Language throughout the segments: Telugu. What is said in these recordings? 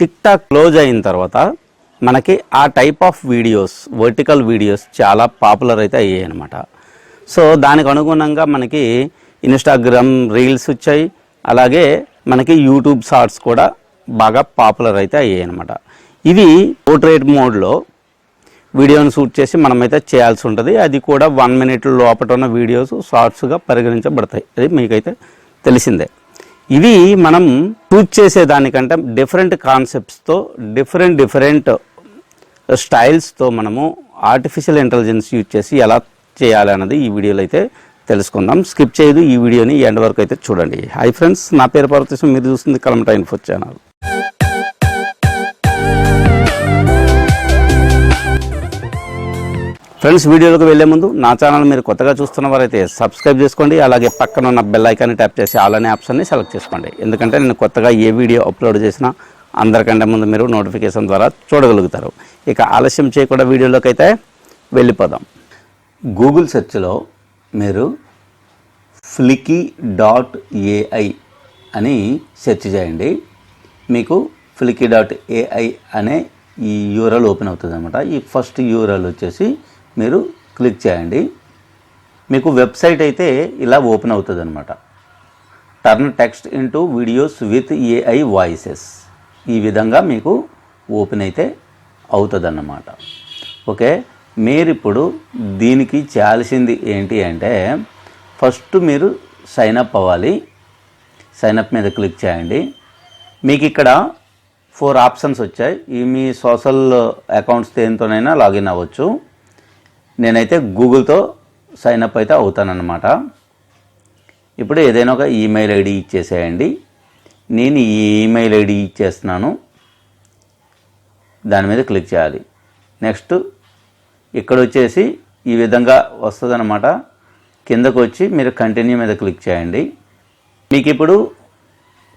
టిక్ టాక్ క్లోజ్ అయిన తర్వాత మనకి ఆ type of videos, vertical videos చాలా పాపులర్ అయితే అయ్యాయి అనమాట. సో దానికి అనుగుణంగా మనకి ఇన్స్టాగ్రామ్ రీల్స్ వచ్చాయి, అలాగే మనకి యూట్యూబ్ షార్ట్స్ కూడా బాగా పాపులర్ అయితే అయ్యాయి అనమాట. ఇవి పోర్ట్రేట్ మోడ్లో వీడియోని షూట్ చేసి మనమైతే చేయాల్సి ఉంటుంది. అది కూడా 1 minute లోపల ఉన్న వీడియోస్ షార్ట్స్గా పరిగణించబడతాయి. అది మీకైతే తెలిసిందే. ఇవి మనం షూట్ చేసేదానికంటే డిఫరెంట్ కాన్సెప్ట్స్తో డిఫరెంట్ స్టైల్స్తో మనము ఆర్టిఫిషియల్ ఇంటెలిజెన్స్ యూజ్ చేసి ఎలా చేయాలి అన్నది ఈ వీడియోలో అయితే తెలుసుకుందాం. స్కిప్ చేయదు, ఈ వీడియోని ఎండ్ వరకు అయితే చూడండి. హాయ్ ఫ్రెండ్స్, నా పేరు పార్వతీశం, మీరు చూస్తుంది కలమట ఇన్ఫో ఛానల్. ఫ్రెండ్స్, వీడియోలోకి వెళ్లే ముందు నా ఛానల్ మీరు కొత్తగా చూస్తున్న వారైతే సబ్స్క్రైబ్ చేసుకోండి. అలాగే పక్కన ఉన్న బెల్ ఐకాన్ని ట్యాప్ చేసి ఆల్ అనే ఆప్షన్ని సెలెక్ట్ చేసుకోండి. ఎందుకంటే నేను కొత్తగా ఏ వీడియో అప్లోడ్ చేసినా అందరికంటే ముందు మీరు నోటిఫికేషన్ ద్వారా చూడగలుగుతారు. ఇక ఆలస్యం చేయకుండా వీడియోలోకి అయితే వెళ్ళిపోదాం. గూగుల్ సెర్చ్లో మీరు flicky.ai అని సెర్చ్ చేయండి. మీకు flicky.ai అనే ఈ యూఆర్ఎల్ ఓపెన్ అవుతుంది అనమాట. ఈ ఫస్ట్ యూఆర్ఎల్ వచ్చేసి మీరు క్లిక్ చేయండి. మీకు వెబ్సైట్ అయితే ఇలా ఓపెన్ అవుతుంది అనమాట. Turn text into videos with AI voices, ఈ విధంగా మీకు ఓపెన్ అయితే అవుతుంది అన్నమాట. ఓకే, మీరు ఇప్పుడు దీనికి చేయాల్సింది ఏంటి అంటే, ఫస్ట్ మీరు సైనప్ అవ్వాలి. సైనప్ మీద క్లిక్ చేయండి. మీకు ఇక్కడ 4 ఆప్షన్స్ వచ్చాయి. ఈ మీ సోషల్ అకౌంట్స్ దేనితోనైనా లాగిన్ అవ్వచ్చు. నేనైతే గూగుల్తో సైనప్ అయితే అవుతానన్నమాట. ఇప్పుడు ఏదైనా ఒక ఈమెయిల్ ఐడి ఇచ్చేసేయండి. నేను ఈ ఈమెయిల్ ఐడి ఇచ్చేస్తున్నాను. దాని మీద క్లిక్ చేయాలి. నెక్స్ట్ ఇక్కడ వచ్చేసి ఈ విధంగా వస్తుందన్నమాట. కిందకు వచ్చి మీరు కంటిన్యూ మీద క్లిక్ చేయండి. మీకు ఇప్పుడు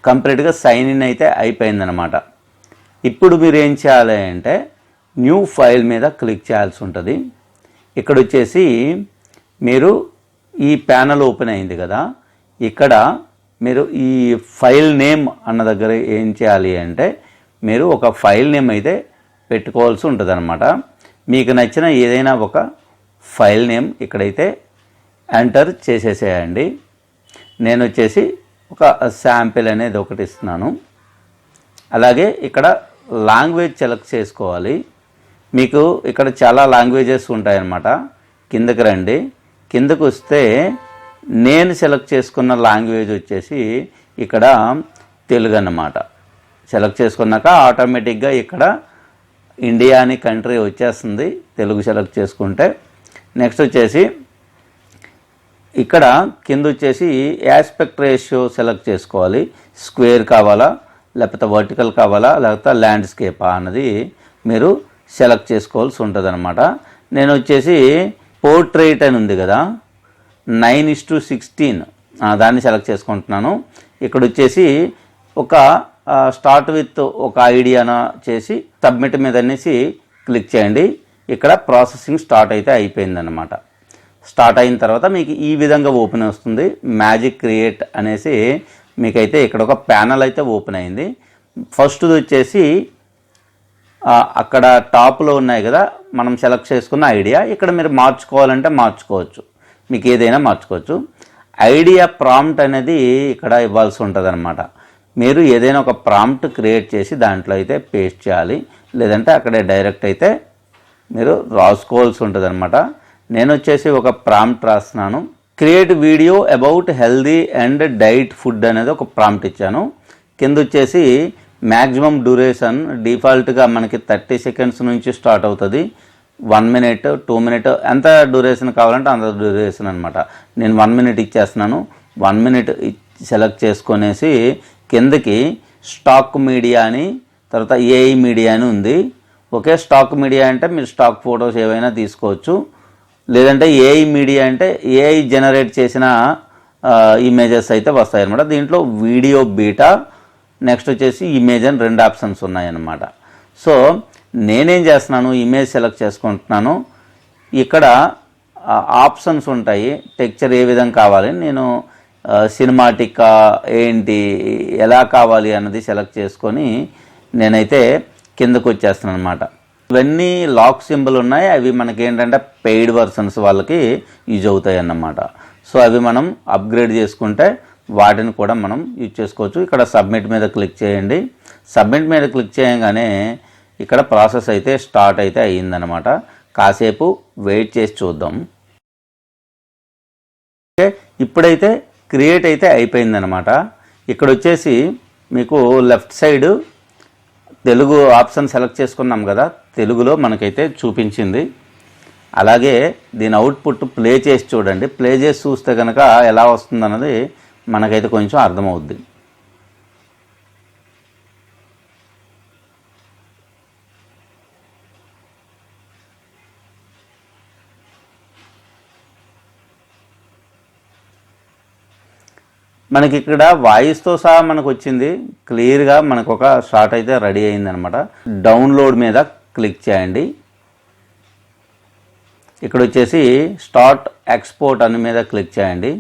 కంప్లీట్గా సైన్ ఇన్ అయితే అయిపోయిందన్నమాట. ఇప్పుడు మీరు ఏం చేయాలి అంటే న్యూ ఫైల్ మీద క్లిక్ చేయాల్సి ఉంటుంది. ఇక్కడ వచ్చేసి మీరు ఈ ప్యానల్ ఓపెన్ అయింది కదా, ఇక్కడ మీరు ఈ ఫైల్ నేమ్ అన్న దగ్గర ఏం చేయాలి అంటే మీరు ఒక ఫైల్ నేమ్ అయితే పెట్టుకోవాల్సి ఉంటుంది అనమాట. మీకు నచ్చిన ఏదైనా ఒక ఫైల్ నేమ్ ఇక్కడైతే ఎంటర్ చేసేసేయండి. నేను వచ్చేసి ఒక శాంపిల్ అనేది ఒకటి ఇస్తున్నాను. అలాగే ఇక్కడ లాంగ్వేజ్ సెలెక్ట్ చేసుకోవాలి. మీకు ఇక్కడ చాలా లాంగ్వేజెస్ ఉంటాయన్నమాట. కిందకి రండి. కిందకు వస్తే నేను సెలెక్ట్ చేసుకున్న లాంగ్వేజ్ వచ్చేసి ఇక్కడ తెలుగు అన్నమాట. సెలెక్ట్ చేసుకున్నాక ఆటోమేటిక్గా ఇక్కడ ఇండియా అని కంట్రీ వచ్చేస్తుంది తెలుగు సెలెక్ట్ చేసుకుంటే. నెక్స్ట్ వచ్చేసి ఇక్కడ కింద వచ్చేసి యాస్పెక్ట్ రేషియో సెలెక్ట్ చేసుకోవాలి. స్క్వేర్ కావాలా, లేకపోతే వర్టికల్ కావాలా, లేకపోతే ల్యాండ్స్కేపా అన్నది మీరు సెలెక్ట్ చేసుకోవాల్సి ఉంటుంది అనమాట. నేను వచ్చేసి పోర్ట్రేట్ అని ఉంది కదా, 9:16 దాన్ని సెలెక్ట్ చేసుకుంటున్నాను. ఇక్కడ వచ్చేసి ఒక స్టార్ట్ విత్ ఒక ఐడియానా చేసి సబ్మిట్ మీద అనేసి క్లిక్ చేయండి. ఇక్కడ ప్రాసెసింగ్ స్టార్ట్ అయితే అయిపోయిందన్నమాట. స్టార్ట్ అయిన తర్వాత మీకు ఈ విధంగా ఓపెన్ వస్తుంది. మ్యాజిక్ క్రియేట్ అనేసి మీకైతే ఇక్కడ ఒక ప్యానల్ అయితే ఓపెన్ అయింది. ఫస్ట్ది వచ్చేసి అక్కడ టాప్లో ఉన్నాయి కదా మనం సెలెక్ట్ చేసుకున్న ఐడియా. ఇక్కడ మీరు మార్చుకోవాలంటే మార్చుకోవచ్చు, మీకు ఏదైనా మార్చుకోవచ్చు. ఐడియా ప్రాంప్ట్ అనేది ఇక్కడ ఇవ్వాల్సి ఉంటుంది అనమాట. మీరు ఏదైనా ఒక ప్రాంప్ట్ క్రియేట్ చేసి దాంట్లో అయితే పేస్ట్ చేయాలి, లేదంటే అక్కడే డైరెక్ట్ అయితే మీరు రాసుకోవాల్సి ఉంటుంది అనమాట. నేను వచ్చేసి ఒక ప్రాంప్ట్ రాస్తున్నాను. Create video about healthy and diet food అనేది ఒక ప్రాంప్ట్ ఇచ్చాను. కింద వచ్చేసి మ్యాక్సిమం డ్యూరేషన్ డిఫాల్ట్గా మనకి 30 seconds నుంచి స్టార్ట్ అవుతుంది. 1 minute 2 minutes ఎంత డ్యూరేషన్ కావాలంటే అంత డ్యూరేషన్ అనమాట. నేను 1 minute ఇచ్చేస్తున్నాను. 1 minute సెలెక్ట్ చేసుకునేసి కిందకి స్టాక్ మీడియా అని, తర్వాత ఏఐ మీడియా అని ఉంది. ఓకే, స్టాక్ మీడియా అంటే మీరు స్టాక్ ఫొటోస్ ఏవైనా తీసుకోవచ్చు, లేదంటే ఏఐ మీడియా అంటే ఏఐ జనరేట్ చేసిన ఇమేజెస్ అయితే వస్తాయి అన్నమాట. దీంట్లో వీడియో బీటా, నెక్స్ట్ వచ్చేసి ఇమేజ్ అని 2 ఆప్షన్స్ ఉన్నాయన్నమాట. సో నేనేం చేస్తున్నాను, ఇమేజ్ సెలెక్ట్ చేసుకుంటున్నాను. ఇక్కడ ఆప్షన్స్ ఉంటాయి, టెక్చర్ ఏ విధంగా కావాలి, నేను సినిమాటిక్ ఏంటి ఎలా కావాలి అన్నది సెలెక్ట్ చేసుకొని నేనైతే కిందకు వచ్చేస్తాను అనమాట. ఇవన్నీ లాక్ సింబల్ ఉన్నాయి, అవి మనకి ఏంటంటే పెయిడ్ వర్షన్స్ వాళ్ళకి యూజ్ అవుతాయి అన్నమాట. సో అవి మనం అప్గ్రేడ్ చేసుకుంటే వాటిని కూడా మనం యూజ్ చేసుకోవచ్చు. ఇక్కడ సబ్మిట్ మీద క్లిక్ చేయండి. సబ్మిట్ మీద క్లిక్ చేయగానే ఇక్కడ ప్రాసెస్ అయితే స్టార్ట్ అయితే అయ్యిందనమాట. కాసేపు వెయిట్ చేసి చూద్దాం. ఓకే, ఇప్పుడైతే క్రియేట్ అయితే అయిపోయిందనమాట. ఇక్కడ వచ్చేసి మీకు left side Telugu option select చేసుకున్నాం కదా, తెలుగులో మనకైతే చూపించింది. అలాగే దీని అవుట్పుట్ ప్లే చేసి చూడండి. ప్లే చేసి చూస్తే కనుక ఎలా వస్తుందన్నది మనకైతే కొంచెం అర్థమవుద్ది. మనకి ఇక్కడ వాయిస్తో సహా మనకు వచ్చింది క్లియర్గా. మనకు ఒక షాట్ అయితే రెడీ అయిందనమాట. డౌన్లోడ్ మీద క్లిక్ చేయండి. ఇక్కడ వచ్చేసి స్టార్ట్ ఎక్స్పోర్ట్ అని మీద క్లిక్ చేయండి.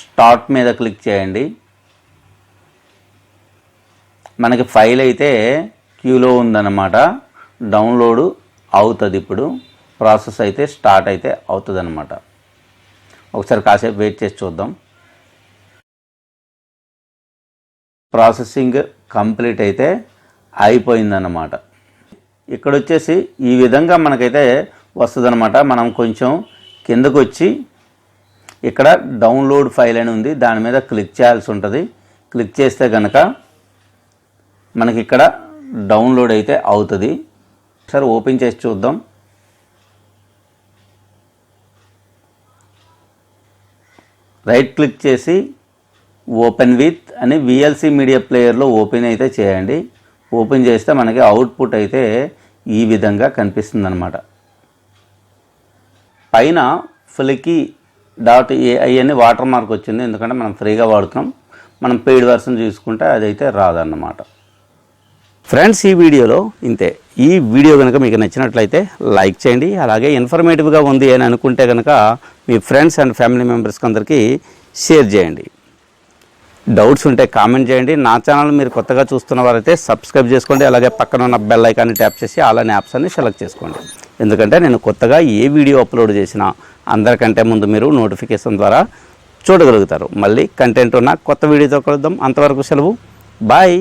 స్టార్ట్ మీద క్లిక్ చేయండి. మనకి ఫైల్ అయితే క్యూలో ఉందన్నమాట. డౌన్లోడ్ అవుతుంది. ఇప్పుడు ప్రాసెస్ అయితే స్టార్ట్ అయితే అవుతుంది అన్నమాట. ఒకసారి కాసేపు వెయిట్ చేసి చూద్దాం. ప్రాసెసింగ్ కంప్లీట్ అయితే అయిపోయిందన్నమాట. ఇక్కడ వచ్చేసి ఈ విధంగా మనకైతే వస్తుందన్నమాట. మనం కొంచెం కిందకు వచ్చి ఇక్కడ డౌన్లోడ్ ఫైల్ అని ఉంది, దాని మీద క్లిక్ చేయాల్సి ఉంటుంది. క్లిక్ చేస్తే కనుక మనకి ఇక్కడ డౌన్లోడ్ అయితే అవుతుంది. ఒకసారి ఓపెన్ చేసి చూద్దాం. రైట్ క్లిక్ చేసి ఓపెన్ విత్ అని VLC మీడియా ప్లేయర్లో ఓపెన్ అయితే చేయండి. ఓపెన్ చేస్తే మనకి అవుట్పుట్ అయితే ఈ విధంగా కనిపిస్తుంది అనమాట. పైన flicky.ai అని వాటర్ మార్క్ వచ్చింది, ఎందుకంటే మనం ఫ్రీగా వాడుతున్నాం. మనం పెయిడ్ వర్షన్ చూసుకుంటే అదైతే రాదన్నమాట. ఫ్రెండ్స్, ఈ వీడియోలో ఇంతే. ఈ వీడియో కనుక మీకు నచ్చినట్లయితే లైక్ చేయండి. అలాగే ఇన్ఫర్మేటివ్గా ఉంది అని అనుకుంటే కనుక మీ ఫ్రెండ్స్ అండ్ ఫ్యామిలీ మెంబర్స్కి అందరికీ షేర్ చేయండి. డౌట్స్ ఉంటే కామెంట్ చేయండి. నా ఛానల్ మీరు కొత్తగా చూస్తున్న వారైతే సబ్స్క్రైబ్ చేసుకోండి. అలాగే పక్కన ఉన్న బెల్ ఐకాన్ని ట్యాప్ చేసి ఆల్ అనే ఆప్షన్ని సెలెక్ట్ చేసుకోండి. ఎందుకంటే నేను కొత్తగా ఏ వీడియో అప్లోడ్ చేసినా అందరికంటే ముందు మీరు నోటిఫికేషన్ ద్వారా చూడగలుగుతారు. మళ్ళీ కంటెంట్ ఉన్న కొత్త వీడియోతో కలుద్దాం. అంతవరకు సెలవు. బాయ్.